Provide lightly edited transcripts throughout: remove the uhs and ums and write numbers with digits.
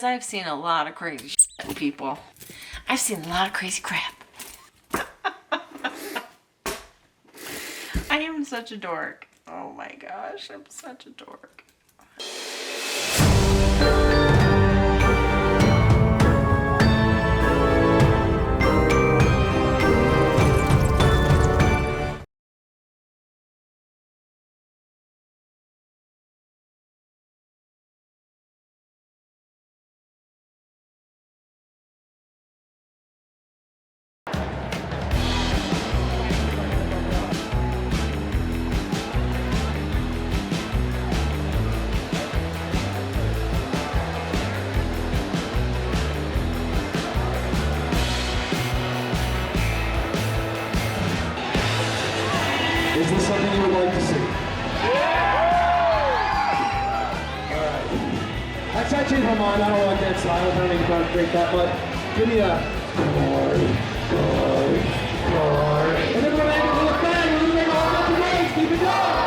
I've seen a lot of crazy shit, people. I've seen a lot of crazy crap. I am such a dork. Oh my gosh, I'm such a dork. Is this something you would like to see? Alright. That's actually from mine. I don't like that silence. I don't even concentrate that much. Give me a guard. And then we're going to end it with a bang. We're moving all up the waist. Keep it going.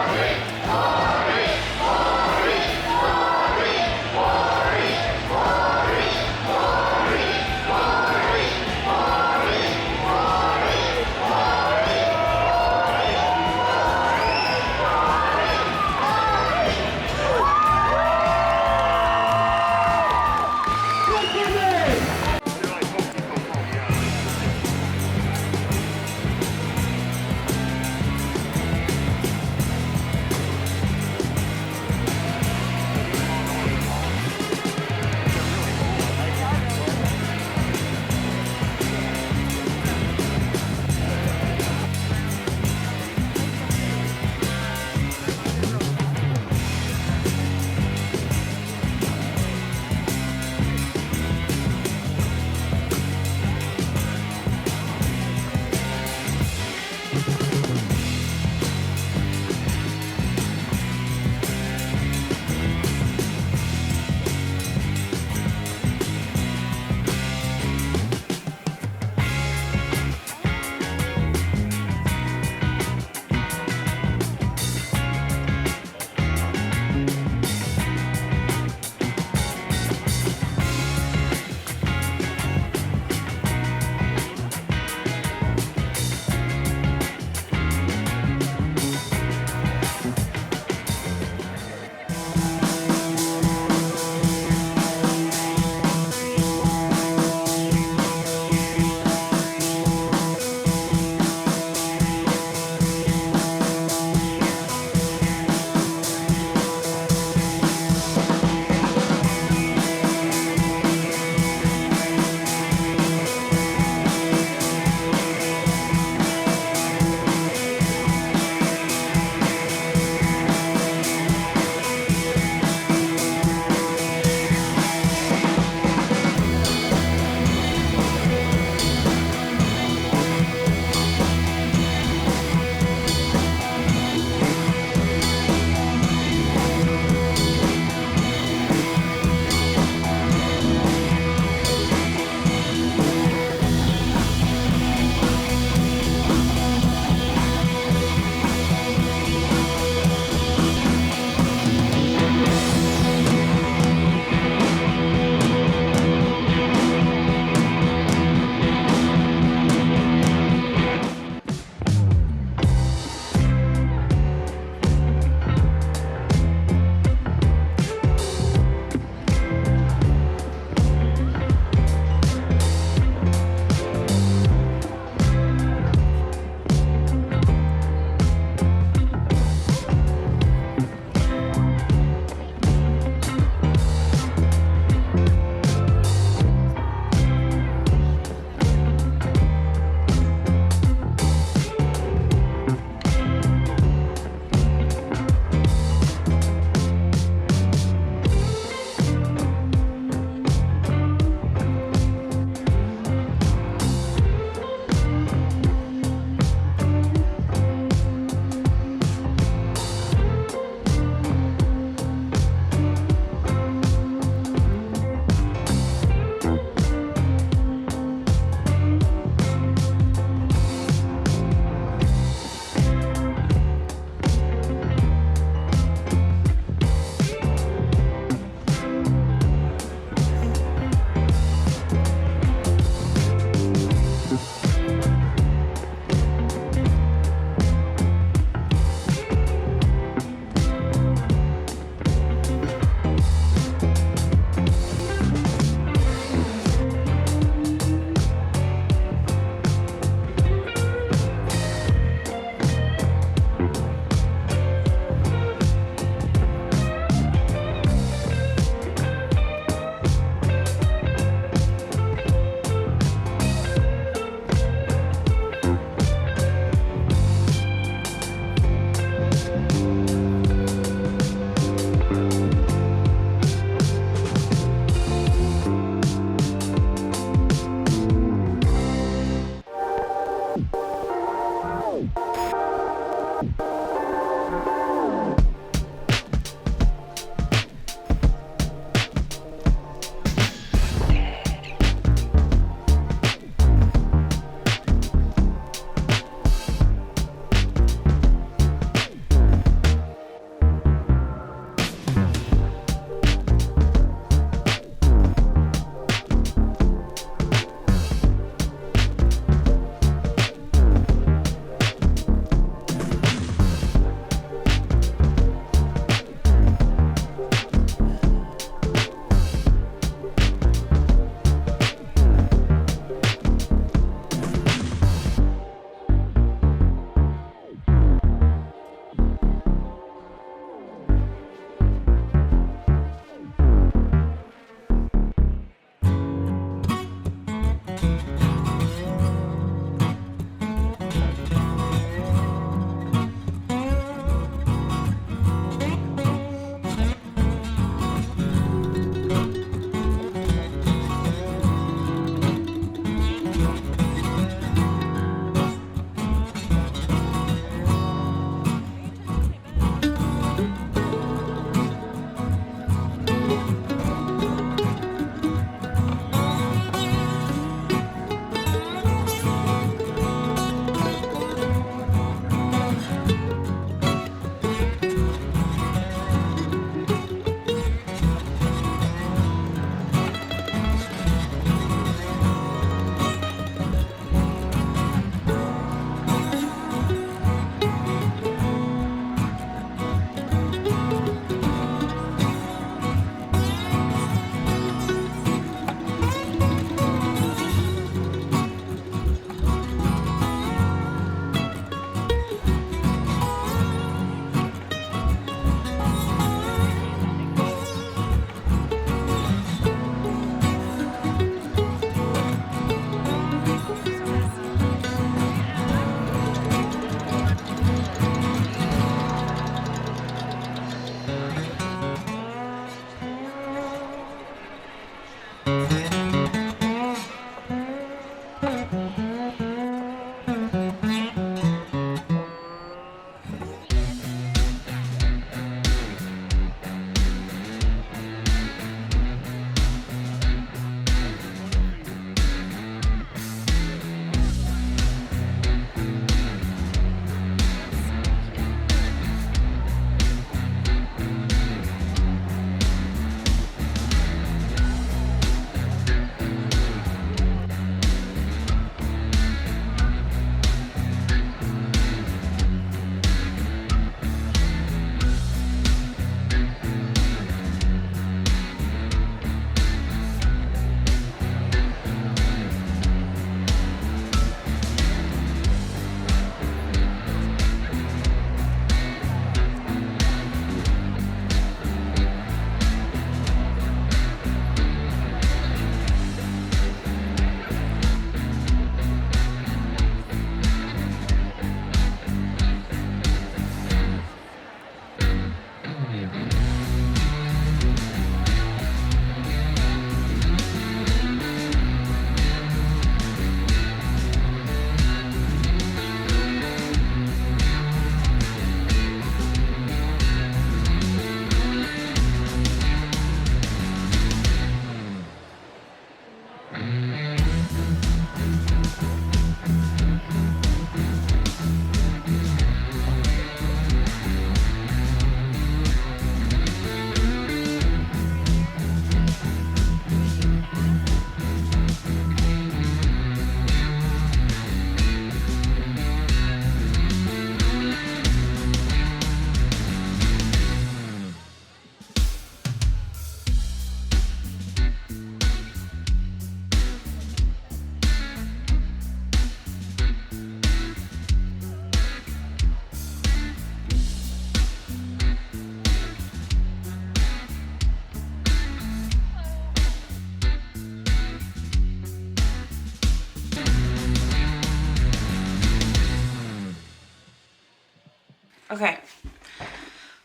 Okay,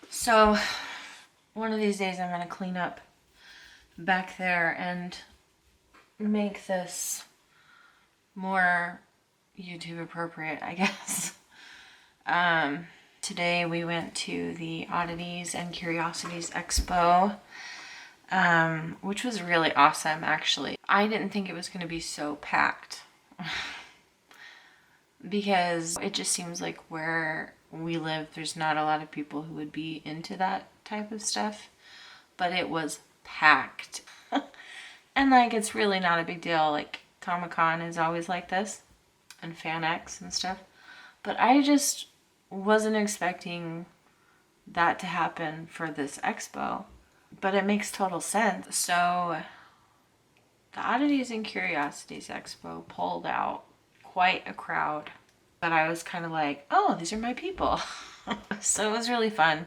so one of these days I'm gonna clean up back there and make this more YouTube appropriate, I guess. Today we went to the Oddities and Curiosities Expo, which was really awesome, actually. I didn't think it was going to be so packed because it just seems like where we live, there's not a lot of people who would be into that type of stuff, but it was packed. And like, it's really not a big deal. Like, Comic-Con is always like this, and FanX and stuff, but I just wasn't expecting that to happen for this expo, but it makes total sense. So the Oddities and Curiosities Expo pulled out quite a crowd, but I was kind of like, oh, these are my people. So it was really fun.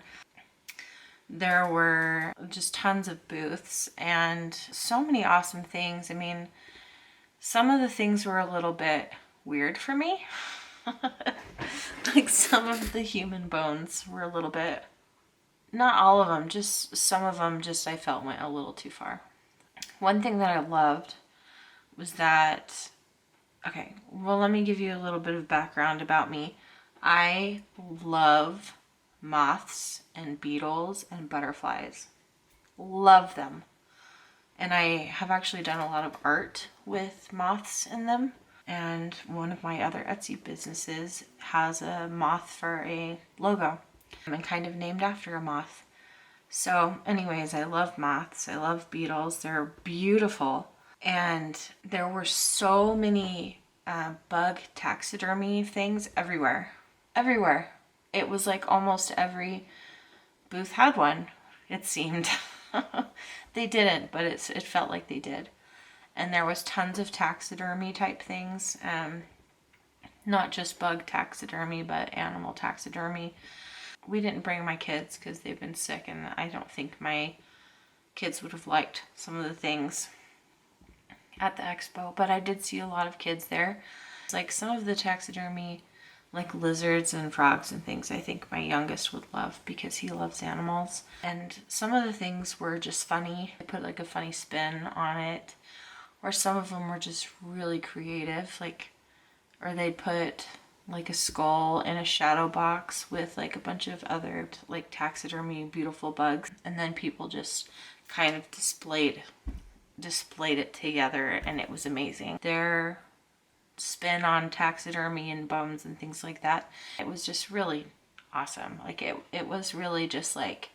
There were just tons of booths and so many awesome things. I mean, some of the things were a little bit weird for me. Like, some of the human bones were a little bit, not all of them, just some of them just I felt went a little too far. One thing that I loved was that, okay, well, let me give you a little bit of background about me. I love moths and beetles and butterflies. Love them. And I have actually done a lot of art with moths in them. And one of my other Etsy businesses has a moth for a logo and kind of named after a moth. So anyways, I love moths. I love beetles. They're beautiful. And there were so many bug taxidermy things everywhere. Everywhere. It was like almost every booth had one, it seemed. They didn't, but it felt like they did. And there was tons of taxidermy type things. Not just bug taxidermy, but animal taxidermy. We didn't bring my kids because they've been sick, and I don't think my kids would have liked some of the things at the expo. But I did see a lot of kids there. Like, some of the taxidermy, like lizards and frogs and things, I think my youngest would love because he loves animals. And some of the things were just funny. I put like a funny spin on it. Or some of them were just really creative, like, or they'd put like a skull in a shadow box with like a bunch of other like taxidermy beautiful bugs, and then people just kind of displayed it together, and it was amazing. Their spin on taxidermy and bones and things like that, it was just really awesome. Like, it was really just like,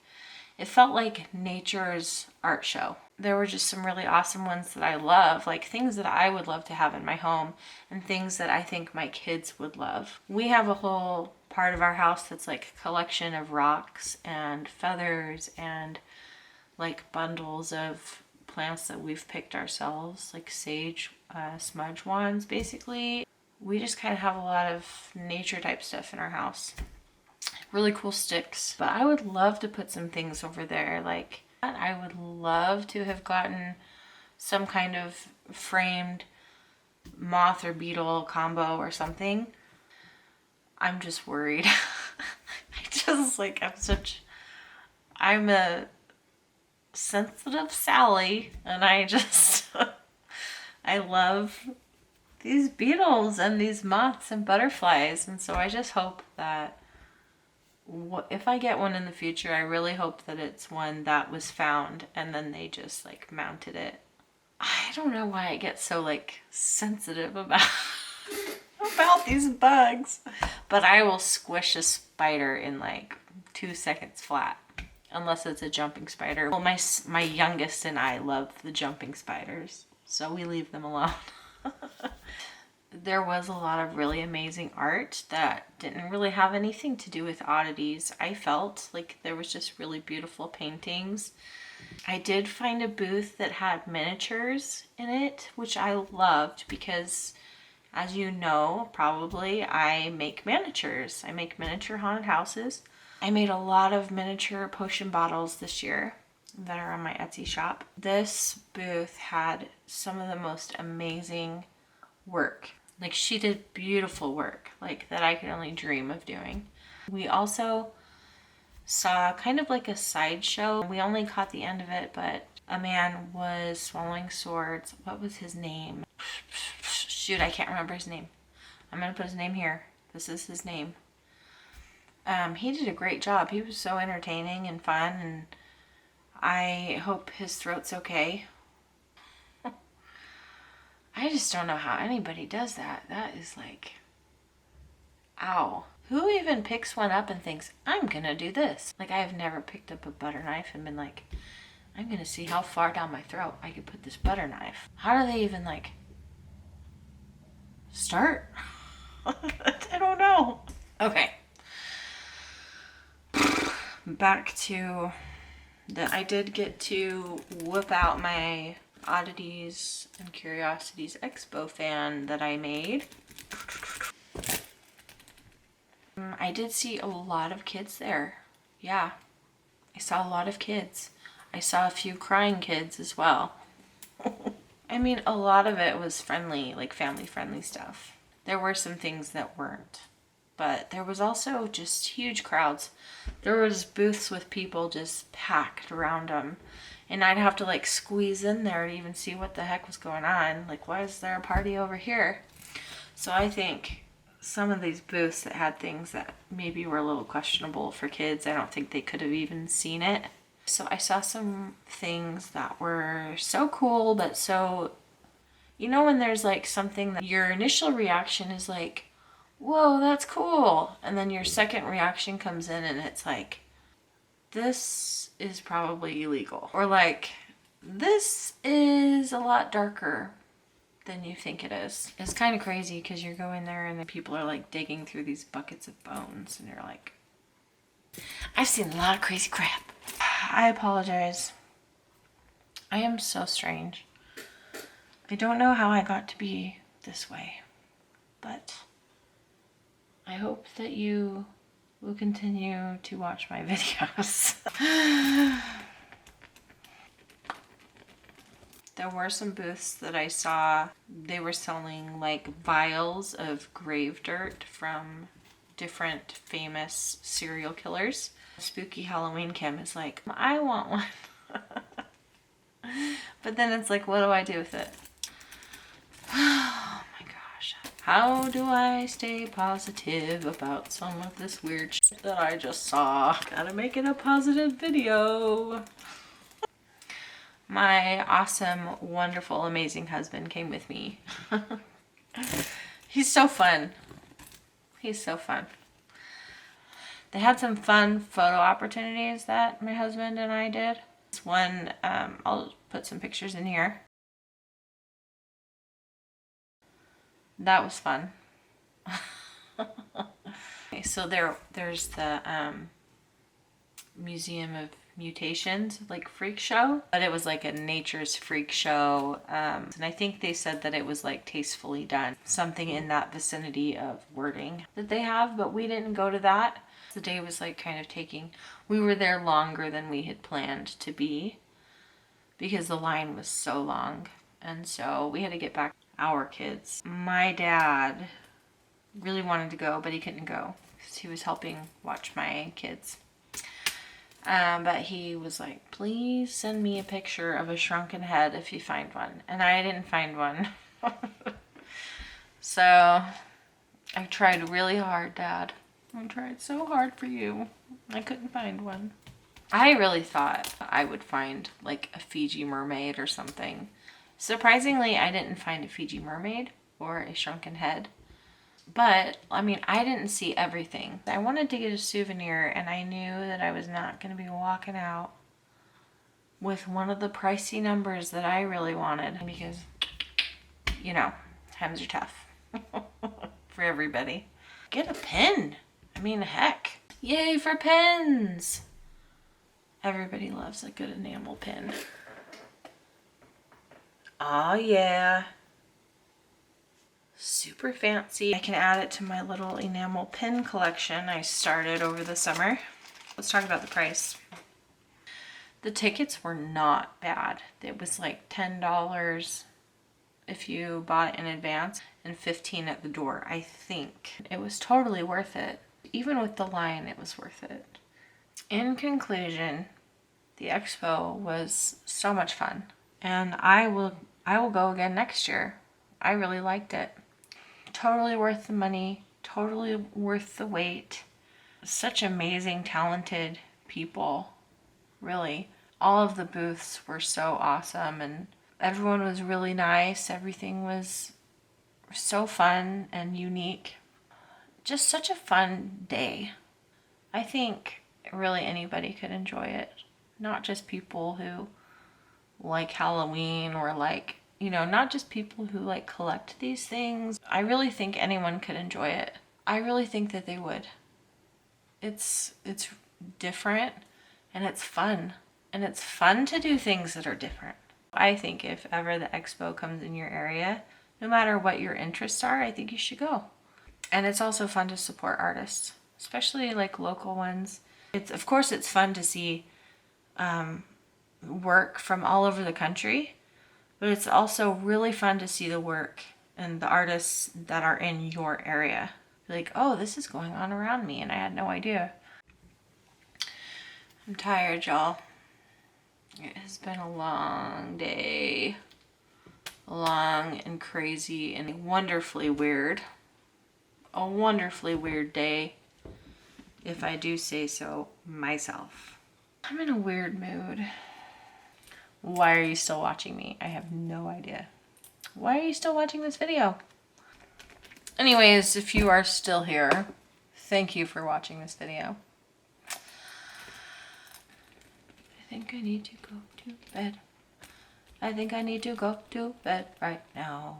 it felt like nature's art show. There were just some really awesome ones that I love, like things that I would love to have in my home and things that I think my kids would love. We have a whole part of our house that's like a collection of rocks and feathers and like bundles of plants that we've picked ourselves, like sage, smudge wands, basically. We just kind of have a lot of nature type stuff in our house. Really cool sticks. But I would love to put some things over there, like I would love to have gotten some kind of framed moth or beetle combo or something. I'm just worried. I'm a sensitive Sally, and I love these beetles and these moths and butterflies, and so I just hope that if I get one in the future, I really hope that it's one that was found and then they just like mounted it I don't know why I get so like sensitive about about these bugs, but I will squish a spider in like 2 seconds flat, unless it's a jumping spider. Well, my youngest and I love the jumping spiders, so we leave them alone. There was a lot of really amazing art that didn't really have anything to do with oddities. I felt like there was just really beautiful paintings. I did find a booth that had miniatures in it, which I loved because, as you know, probably, I make miniatures. I make miniature haunted houses. I made a lot of miniature potion bottles this year that are on my Etsy shop. This booth had some of the most amazing work. Like, she did beautiful work, like, that I could only dream of doing. We also saw kind of like a sideshow. We only caught the end of it, but a man was swallowing swords. What was his name? Shoot, I can't remember his name. I'm gonna put his name here. This is his name. He did a great job. He was so entertaining and fun, and I hope his throat's okay. I just don't know how anybody does that. That is like, ow. Who even picks one up and thinks, I'm gonna do this? Like, I have never picked up a butter knife and been like, I'm gonna see how far down my throat I could put this butter knife. How do they even like start? I don't know. Okay. Back to I did get to whip out my Oddities and Curiosities Expo fan that I made. I did see a lot of kids there. Yeah, I saw a lot of kids. I saw a few crying kids as well. I mean, a lot of it was friendly, like family friendly stuff. There were some things that weren't, but there was also just huge crowds. There was booths with people just packed around them, and I'd have to like squeeze in there to even see what the heck was going on. Like, why is there a party over here? So I think some of these booths that had things that maybe were a little questionable for kids, I don't think they could have even seen it. So I saw some things that were so cool, but so, you know, when there's like something that your initial reaction is like, whoa, that's cool. And then your second reaction comes in and it's like, this is probably illegal. Or like, this is a lot darker than you think it is. It's kind of crazy because you're going there and the people are like digging through these buckets of bones and you're like, I've seen a lot of crazy crap. I apologize. I am so strange. I don't know how I got to be this way, but I hope that you will continue to watch my videos. There were some booths that I saw. They were selling like vials of grave dirt from different famous serial killers. Spooky Halloween Kim is like, I want one. But then it's like, what do I do with it? Oh my gosh. How do I stay positive about some of this weird shit that I just saw? Gotta make it a positive video. My awesome, wonderful, amazing husband came with me. He's so fun. He's so fun. They had some fun photo opportunities that my husband and I did. This one, I'll put some pictures in here. That was fun. Okay, so there's the Museum of Mutations, like freak show, but it was like a nature's freak show, and I think they said that it was like tastefully done, something in that vicinity of wording that they have, but we didn't go to that. The day was like kind of we were there longer than we had planned to be because the line was so long, and so we had to get back to our kids. My dad really wanted to go, but he couldn't go because he was helping watch my kids. But he was like, please send me a picture of a shrunken head if you find one. And I didn't find one. So I tried really hard, Dad. I tried so hard for you. I couldn't find one. I really thought I would find like a Fiji mermaid or something. Surprisingly, I didn't find a Fiji mermaid or a shrunken head. But, I mean, I didn't see everything. I wanted to get a souvenir, and I knew that I was not going to be walking out with one of the pricey numbers that I really wanted. Because, you know, times are tough for everybody. Get a pin. I mean, heck. Yay for pins. Everybody loves a good enamel pin. Oh, yeah. Super fancy. I can add it to my little enamel pin collection I started over the summer. Let's talk about the price. The tickets were not bad. It was like $10 if you bought it in advance and $15 at the door, I think. It was totally worth it. Even with the line, it was worth it. In conclusion, the expo was so much fun, and I will go again next year. I really liked it. Totally worth the money, totally worth the wait. Such amazing, talented people, really. All of the booths were so awesome, and everyone was really nice. Everything was so fun and unique. Just such a fun day. I think really anybody could enjoy it. Not just people who like Halloween or like, you know, not just people who like collect these things. I really think anyone could enjoy it. I really think that they would. It's different and it's fun. And it's fun to do things that are different. I think if ever the expo comes in your area, no matter what your interests are, I think you should go. And it's also fun to support artists, especially like local ones. Of course it's fun to see work from all over the country, but it's also really fun to see the work and the artists that are in your area. Like, oh, this is going on around me and I had no idea. I'm tired, y'all. It has been a long day. Long and crazy and wonderfully weird. A wonderfully weird day, if I do say so myself. I'm in a weird mood. Why are you still watching me? I have no idea. Why are you still watching this video? Anyways, if you are still here, thank you for watching this video. I think I need to go to bed. I think I need to go to bed right now.